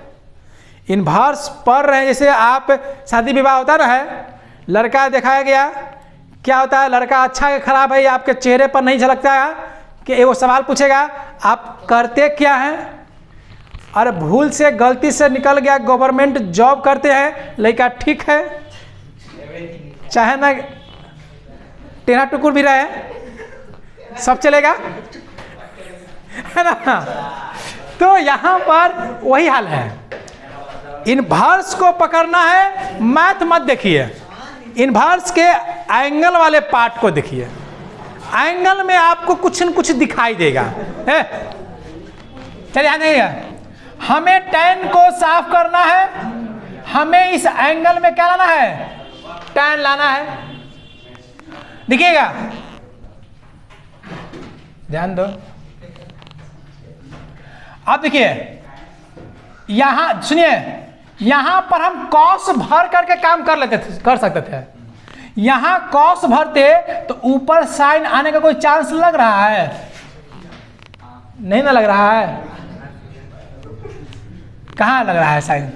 जैसे आप शादी विवाह होता ना है, लड़का दिखाया गया, क्या होता है, लड़का अच्छा है खराब है, आपके चेहरे पर नहीं झलकता है कि वो सवाल पूछेगा आप करते क्या हैं। अरे भूल से गलती से निकल गया, गवर्नमेंट जॉब करते हैं, लड़का ठीक है, चाहे ना टेढ़ा टुकुर भी रहे, सब चलेगा, है ना। तो यहाँ पर वही हाल है। इनवर्स को पकड़ना है, मैथ मत देखिए, इनवर्स के एंगल वाले पार्ट को देखिए। एंगल में आपको कुछ न कुछ दिखाई देगा। चलिए आइए, हमें tan को साफ करना है, हमें इस एंगल में क्या लाना है, tan लाना है। देखिएगा, ध्यान दो। आप देखिए, यहां सुनिए, यहां पर हम cos भर करके काम कर सकते थे। यहां cos भरते तो ऊपर साइन आने का कोई चांस लग रहा है? नहीं ना लग रहा है। कहाँ लग रहा है साइन?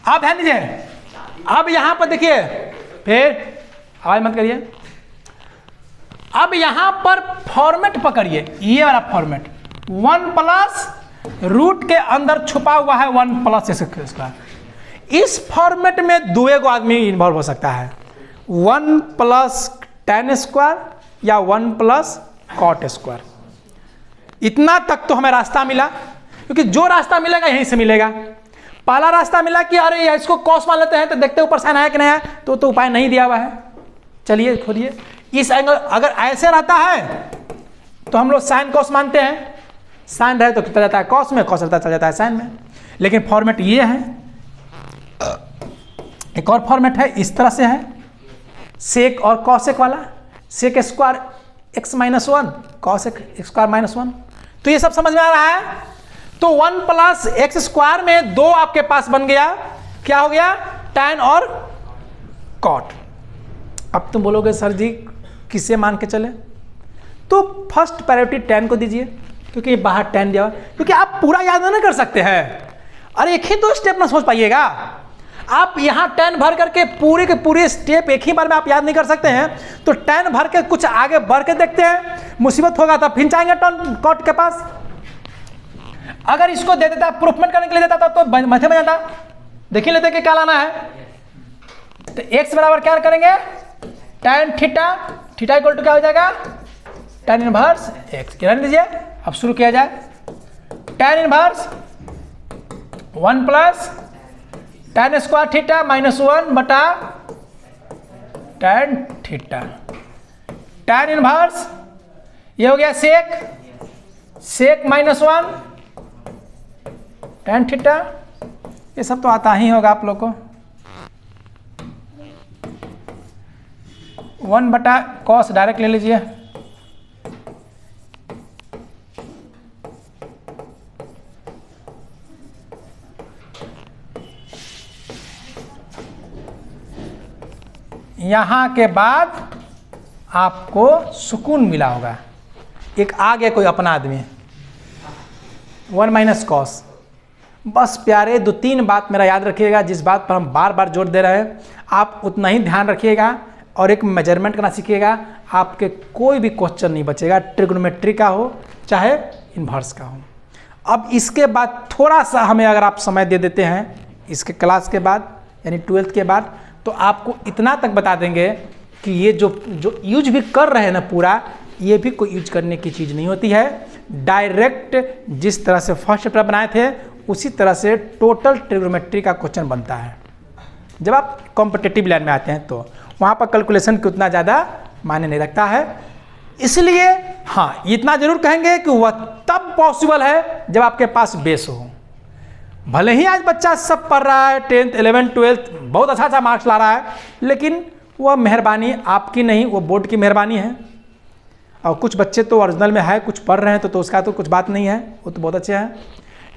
आप ध्यान दीजिए। अब यहां पर देखिए, फिर आवाज मत करिए। अब यहां पर फॉर्मेट पकड़िए, ये वाला फॉर्मेट, 1 प्लस रूट के अंदर छुपा हुआ है 1 प्लस इसका। इस फॉर्मेट में दो एक आदमी इन्वॉल्व हो सकता है, 1 प्लस tan स्क्वायर या 1 प्लस cot स्क्वायर। इतना तक तो हमें रास्ता मिला, क्योंकि जो रास्ता मिलेगा यहीं से मिलेगा। पहला रास्ता मिला कि अरे इसको कॉस मान लेते हैं तो देखते ऊपर साइन आया कि नहीं आया, तो उपाय नहीं दिया हुआ है। चलिए खोलिए, इस एंगल अगर ऐसे रहता है तो हम लोग साइन कॉस मानते हैं, साइन रहे तो चला जाता है कॉस में, कॉस रहता चला जाता है साइन में। लेकिन फॉर्मेट ये है, एक और फॉर्मेट है, इस तरह से है, सेक और कॉसेक वाला, sec square x minus 1 cosec x square minus 1। तो ये सब समझ में आ रहा है। तो 1 प्लस एक्स स्क्वायर में 2 आपके पास बन गया, क्या हो गया, tan और cot। अब तुम बोलोगे सर जी किससे मान के चले, तो फर्स्ट प्रायोरिटी tan को दीजिए, क्योंकि बाहर tan दिया, क्योंकि आप पूरा याद नहीं कर सकते हैं। अरे एक ही तो स्टेप ना सोच पाइएगा, आप यहाँ tan भर करके पूरे के पूरे स्टेप एक ही बार में आप याद नहीं कर सकते हैं। तो tan भर के कुछ आगे बढ़ के देखते हैं, मुसीबत होगा तो फिर जाएंगे tan cot के पास। अगर इसको दे देता, प्रूफमेंट करने के लिए देता तो मथे में जाता, देख ही लेते कि क्या लाना है। तो x बराबर क्या करेंगे, tan theta, theta equal to क्या हो जाएगा, tan इनवर्स x। रहने दीजिए, अब शुरू किया जाए। tan inverse 1 plus tan square theta minus 1 बटा tan थीटा। tan इनवर्स ये हो गया सेक, सेक माइनस 1 tan थीटा। ये सब तो आता ही होगा आप लोग को। 1 बटा कॉस डायरेक्ट ले लीजिए, यहाँ के बाद आपको सुकून मिला होगा। एक आ गया कोई अपना आदमी, 1 माइनस कॉस। बस प्यारे 2-3 बात मेरा याद रखिएगा, जिस बात पर हम बार बार जोर दे रहे हैं आप उतना ही ध्यान रखिएगा और एक मेजरमेंट करना सीखिएगा। आपके कोई भी क्वेश्चन नहीं बचेगा, ट्रिग्नोमेट्री का हो चाहे इन्वर्स का हो। अब इसके बाद थोड़ा सा हमें अगर आप समय दे देते हैं इसके क्लास के बाद, यानी 12th के बाद, तो आपको इतना तक बता देंगे कि ये जो यूज भी कर रहे हैं ना पूरा, ये भी कोई यूज करने की चीज़ नहीं होती है। डायरेक्ट जिस तरह से फर्स्ट चैप्टर बनाए थे उसी तरह से टोटल ट्रिग्नोमेट्री का क्वेश्चन बनता है। जब आप कॉम्पिटिटिव लाइन में आते हैं तो वहाँ पर कैलकुलेशन की उतना ज़्यादा मायने नहीं रखता है। इसलिए हाँ, इतना जरूर कहेंगे कि वह तब पॉसिबल है जब आपके पास बेस हो। भले ही आज बच्चा सब पढ़ रहा है, 10th 11th 12th बहुत अच्छा मार्क्स ला रहा है, लेकिन वह मेहरबानी आपकी नहीं, वो बोर्ड की मेहरबानी है। और कुछ बच्चे तो ओरिजिनल में है, कुछ पढ़ रहे हैं तो उसका तो कुछ बात नहीं है, वो तो बहुत अच्छे हैं।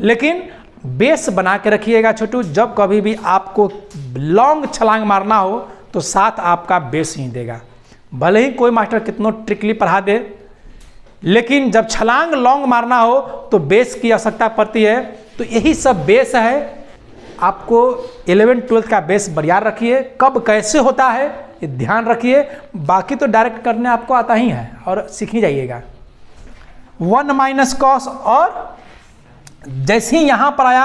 लेकिन बेस बना के रखिएगा छोटू, जब कभी भी आपको लॉन्ग छलांग मारना हो तो साथ आपका बेस ही देगा। भले ही कोई मास्टर कितनों ट्रिकली पढ़ा दे, लेकिन जब छलांग लॉन्ग मारना हो तो बेस की आवश्यकता पड़ती है। तो यही सब बेस है। आपको 11th 12th का बेस बरियार रखिए, कब कैसे होता है ये ध्यान रखिए। बाकी तो डायरेक्ट करने आपको आता ही है और सीख ही जाइएगा। 1 माइनस कॉस, और जैसे ही यहाँ पर आया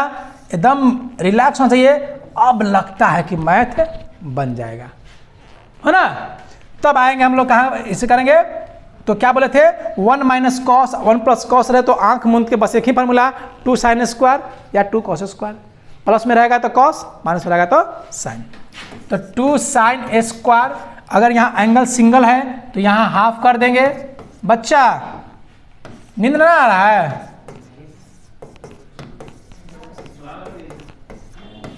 एकदम रिलैक्स होना चाहिए, अब लगता है कि मैथ बन जाएगा, है ना। तब आएंगे हम लोग कहाँ इसे करेंगे, तो क्या बोले थे, 1 माइनस कॉस, 1 प्लस कॉस रहे तो आंख मूंद के बस एक ही फार्मूला, 2 साइन स्क्वायर या 2 कॉस स्क्वायर। प्लस में रहेगा तो कॉस, माइनस में रहेगा तो साइन। तो 2 साइन स्क्वायर, अगर यहाँ एंगल सिंगल है तो यहाँ हाफ कर देंगे। बच्चा नींद ना आ रहा है,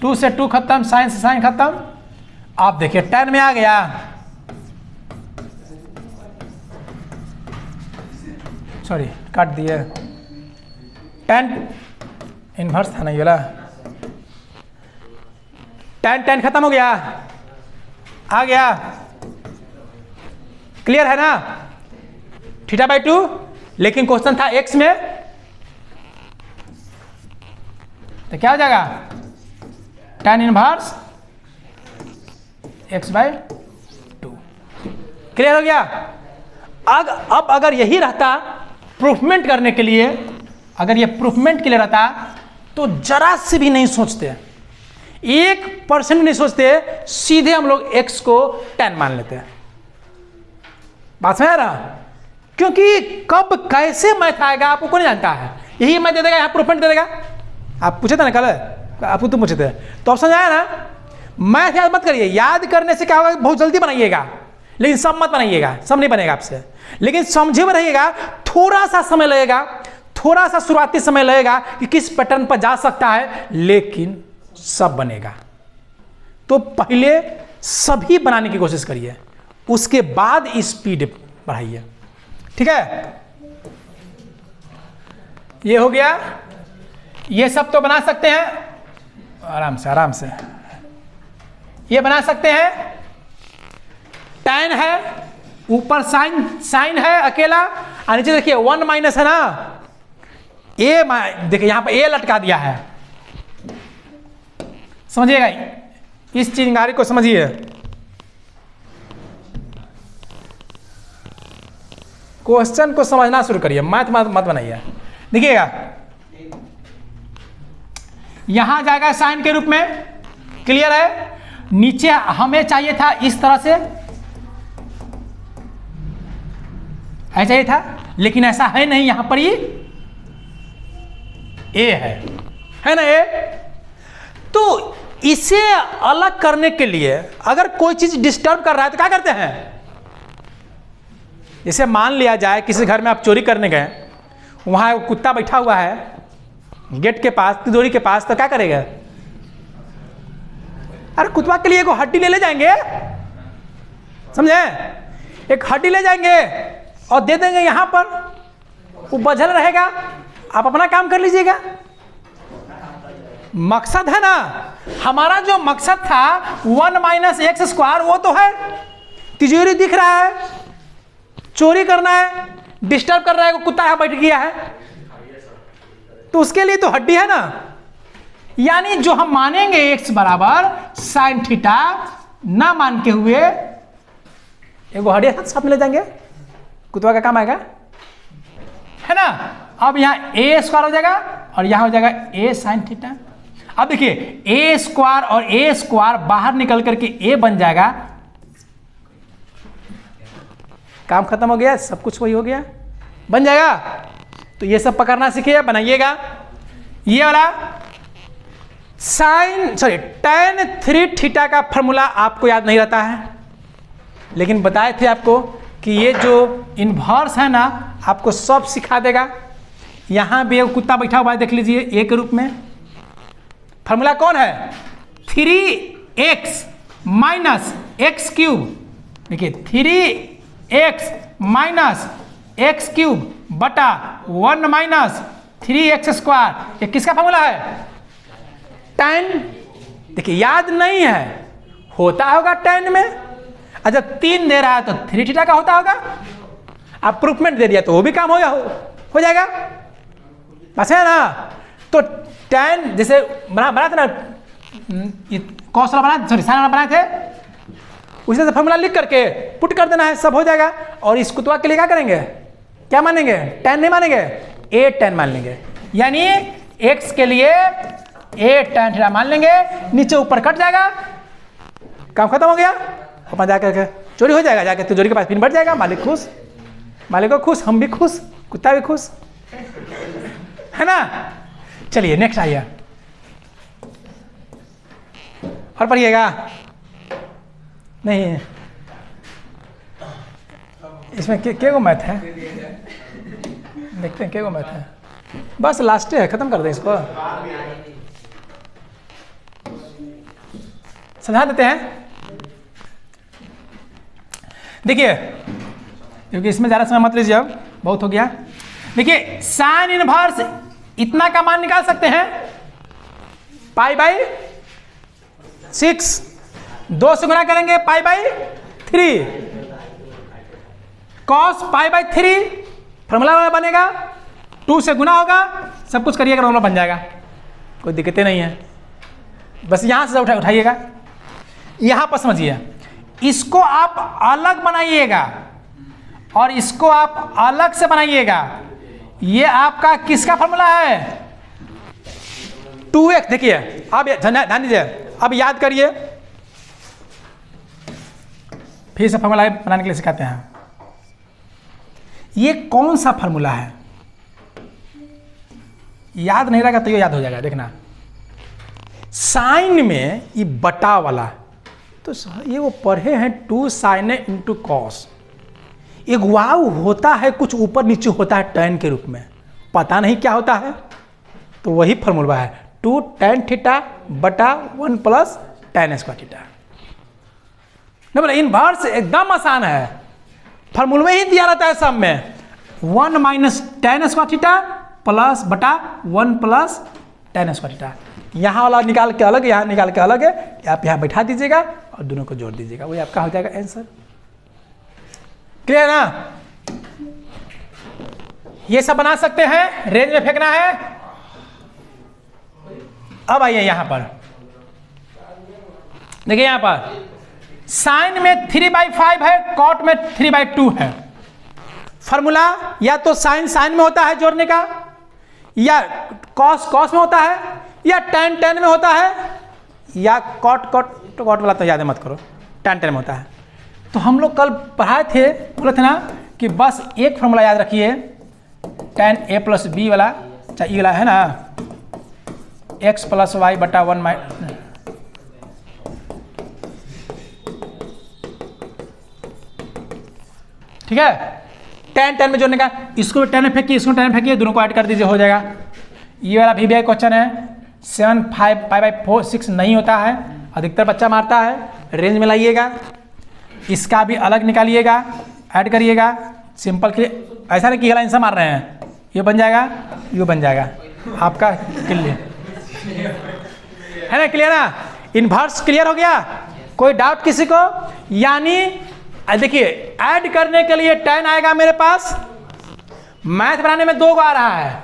2 से 2 खत्म, साइन से साइन खत्म। आप देखिए tan में आ गया, सॉरी काट दिए, tan इनवर्स था नहीं वाला, tan खत्म हो गया, आ गया, क्लियर है ना, θ/2। लेकिन क्वेश्चन था x में, तो क्या हो जाएगा, tan इनवर्स x/2। क्लियर हो गया। अब अगर यही रहता प्रूफमेंट करने के लिए, अगर ये प्रूफमेंट के लिए रहता तो जरा से भी नहीं सोचते, 1% नहीं सोचते, सीधे हम लोग x को tan मान लेते हैं। बात समझ रहा? क्योंकि कब कैसे मैथ आएगा आपको कौन जानता है। यही मैथ दे देगा, यहाँ प्रूफमेंट दे देगा। आप पूछे थे ना कल, आपको तुम पूछे थे तो ऑप्शन आया ना। मैथ याद मत करिए, याद करने से क्या होगा, बहुत जल्दी बनाइएगा, लेकिन सब मत बनाइएगा, सब नहीं बनेगा आपसे। लेकिन समझे में रहिएगा, थोड़ा सा समय लगेगा, थोड़ा सा शुरुआती समय लगेगा कि किस पैटर्न पर जा सकता है, लेकिन सब बनेगा। तो पहले सभी बनाने की कोशिश करिए, उसके बाद स्पीड बढ़ाइए। ठीक है, ये हो गया। ये सब तो बना सकते हैं, आराम से आराम से ये बना सकते हैं। tan है, ऊपर साइन है अकेला, और नीचे देखिए 1 माइनस है ना, देखिए यहां पर a लटका दिया है। समझिएगा, इस चिंगारी को समझिए। क्वेश्चन को समझना शुरू करिए, मैथ मत बनाइए। देखिएगा, यहां जाएगा साइन के रूप में, क्लियर है। नीचे हमें चाहिए था इस तरह से, ऐसा चाहिए था, लेकिन ऐसा है नहीं, यहां पर ही ए है ना ए। तो इसे अलग करने के लिए अगर कोई चीज डिस्टर्ब कर रहा है तो क्या करते हैं। जैसे मान लिया जाए किसी घर में आप चोरी करने गए, वहां एक कुत्ता बैठा हुआ है गेट के पास, तिजोरी के पास, तो क्या करेगा। अरे कुत्ता के लिए एक हड्डी ले जाएंगे, समझे, एक हड्डी ले जाएंगे और दे देंगे यहां पर, वो बझल रहेगा, आप अपना काम कर लीजिएगा। मकसद है ना, हमारा जो मकसद था 1 माइनस एक्स स्क्वायर, वो तो है। तिजोरी दिख रहा है, चोरी करना है, डिस्टर्ब कर रहा है, कुत्ता यहां बैठ गया है, तो उसके लिए तो हड्डी है ना। यानी जो हम मानेंगे x बराबर साइन थीटा, ना मान के हुए एक हड्डी साथ में ले जाएंगे, कुत्ता का काम आएगा, है ना। अब यहां a स्क्वायर हो जाएगा और यहां हो जाएगा a साइन थीटा। अब देखिए a स्क्वायर और a स्क्वायर बाहर निकल करके a बन जाएगा, काम खत्म हो गया, सब कुछ वही हो गया, बन जाएगा। तो ये सब पकड़ना सीखिए, बनाइएगा। ये वाला tan 3 थीटा का फॉर्मूला आपको याद नहीं रहता है, लेकिन बताए थे आपको कि ये जो इन्वर्स है ना, आपको सब सिखा देगा। यहां भी एक कुत्ता बैठा हुआ है, देख लीजिए ए के रूप में। फॉर्मूला कौन है, 3x माइनस एक्स क्यूब। देखिए 3x माइनस एक्स क्यूब बटा 1 माइनस 3x स्क्वायर, ये किसका फॉर्मूला है, tan। देखिए याद नहीं है, होता होगा tan में। अच्छा 3 दे रहा है तो 3 थीटा का होता होगा, आप प्रूफमेंट दे दिया तो वो भी काम हो जाएगा, बस है ना। तो tan जैसे बना था ना, कौशल बना, सॉरी साइन बनाए थे, उसी तरह फॉर्मूला लिख करके पुट कर देना है, सब हो जाएगा। और इस कुत्ता के लिए क्या करेंगे, क्या मानेंगे, tan नहीं मानेंगे, a tan मान लेंगे। यानी x के लिए a tan थीटा मान लेंगे, नीचे ऊपर कट जाएगा, काम खत्म हो गया। अपना जाकर के चोरी हो जाएगा, जाके तिजोरी के पास पिन बढ़ जाएगा, मालिक खुश, मालिक को खुश, हम भी खुश, कुत्ता भी खुश, है ना। चलिए नेक्स्ट आइए और पढ़िएगा। नहीं इसमें क्या गो मैथ है, देखते हैं क्या गो मैथ है, बस लास्ट है, खत्म कर दें इसको, समझा देते हैं। देखिए क्योंकि इसमें ज़्यादा समय मत लीजिए, अब बहुत हो गया। देखिए साइन इनवर्स इतना का मान निकाल सकते हैं, π/6, 2 से गुना करेंगे π/3, cos π/3 फॉर्मूला बनेगा, 2 से गुना होगा, सब कुछ करिएगा, फॉर्मूला बन जाएगा, कोई दिक्कतें नहीं है। बस यहां से उठाइएगा, यहां पर समझिए, इसको आप अलग बनाइएगा और इसको आप अलग से बनाइएगा। ये आपका किसका फॉर्मूला है, 2x। देखिए आप ध्यान दीजिए, अब याद करिए, फिर से फॉर्मूला बनाने के लिए सिखाते हैं। ये कौन सा फॉर्मूला है, याद नहीं रहेगा तो ये याद हो जाएगा, देखना। साइन में ये बटा वाला, तो ये वो पढ़े हैं 2 sin A इंटू कॉस। एक वाव होता है, कुछ ऊपर नीचे होता है tan के रूप में, पता नहीं क्या होता है, तो वही फॉर्मूला है 2 tan थीटा बटा 1 प्लस tan स्क्वायर थीटा। नहीं बोले इनवर्स एकदम आसान है, फॉर्मूला ही दिया रहता है सब में, 1 minus tan square theta plus बटा 1 प्लस tan स्क्वायर थीटा। यहाँ वाला निकाल के अलग, यहाँ निकाल के अलग है, आप यहाँ बैठा दीजिएगा और दोनों को जोड़ दीजिएगा, वही आपका हो जाएगा आंसर। क्लियर ना? ये सब बना सकते हैं, रेंज में फेंकना है। अब आइए यहाँ पर, देखिए यहाँ पर साइन में 3/5 है, कॉट में 3/2 है। फॉर्मूला या तो साइन साइन में होता है जोड़ने का, या कॉस कॉस में होता है, या tan tan में होता है, या कॉट कॉट, तो कॉट वाला तो याद मत करो, tan tan में होता है। तो हम लोग कल पढ़ाए थे, बोले थे ना कि बस एक फॉर्मूला याद रखिए, tan A प्लस बी वाला, चाहे ये वाला है ना, x प्लस वाई बटा 1 माइनस, ठीक है। tan tan में जोड़ने का, इसको भी tan में फेंकिए, इसको tan में फेंकिए, दोनों को ऐड कर दीजिए, हो जाएगा। ये वाला VBI क्वेश्चन है, 7 5 5/4 6 नहीं होता है, अधिकतर बच्चा मारता है, रेंज में लाइएगा। इसका भी अलग निकालिएगा, ऐड करिएगा, सिंपल के ऐसा नहीं कि लाइन से मार रहे हैं, ये बन जाएगा, ये बन जाएगा, आपका क्लियर है ना? क्लियर ना? इनवर्स क्लियर हो गया? कोई डाउट किसी को? यानी देखिए ऐड करने के लिए tan आएगा मेरे पास, मैथ बनाने में 2 गो आ रहा है,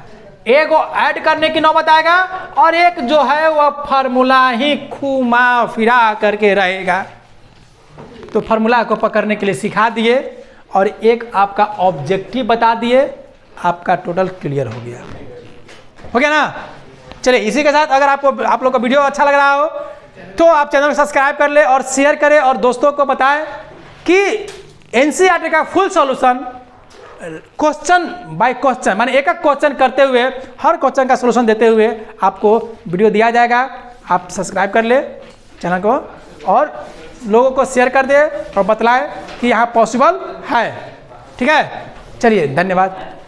एक को ऐड करने की नौबत आएगा, और एक जो है वह फार्मूला ही घुमा फिरा करके रहेगा। तो फार्मूला को पकड़ने के लिए सिखा दिए और एक आपका ऑब्जेक्टिव बता दिए, आपका टोटल क्लियर हो गया ना? चलिए इसी के साथ अगर आप लोग का वीडियो अच्छा लग रहा हो तो आप चैनल को सब्सक्राइब कर ले और शेयर करें, और दोस्तों को बताएं कि एनसीईआरटी का full solution question by question, माने एक एक क्वेश्चन करते हुए, हर क्वेश्चन का सॉल्यूशन देते हुए आपको वीडियो दिया जाएगा। आप सब्सक्राइब कर ले चैनल को और लोगों को शेयर कर दे और बतलाएं कि यहाँ पॉसिबल है। ठीक है, चलिए धन्यवाद।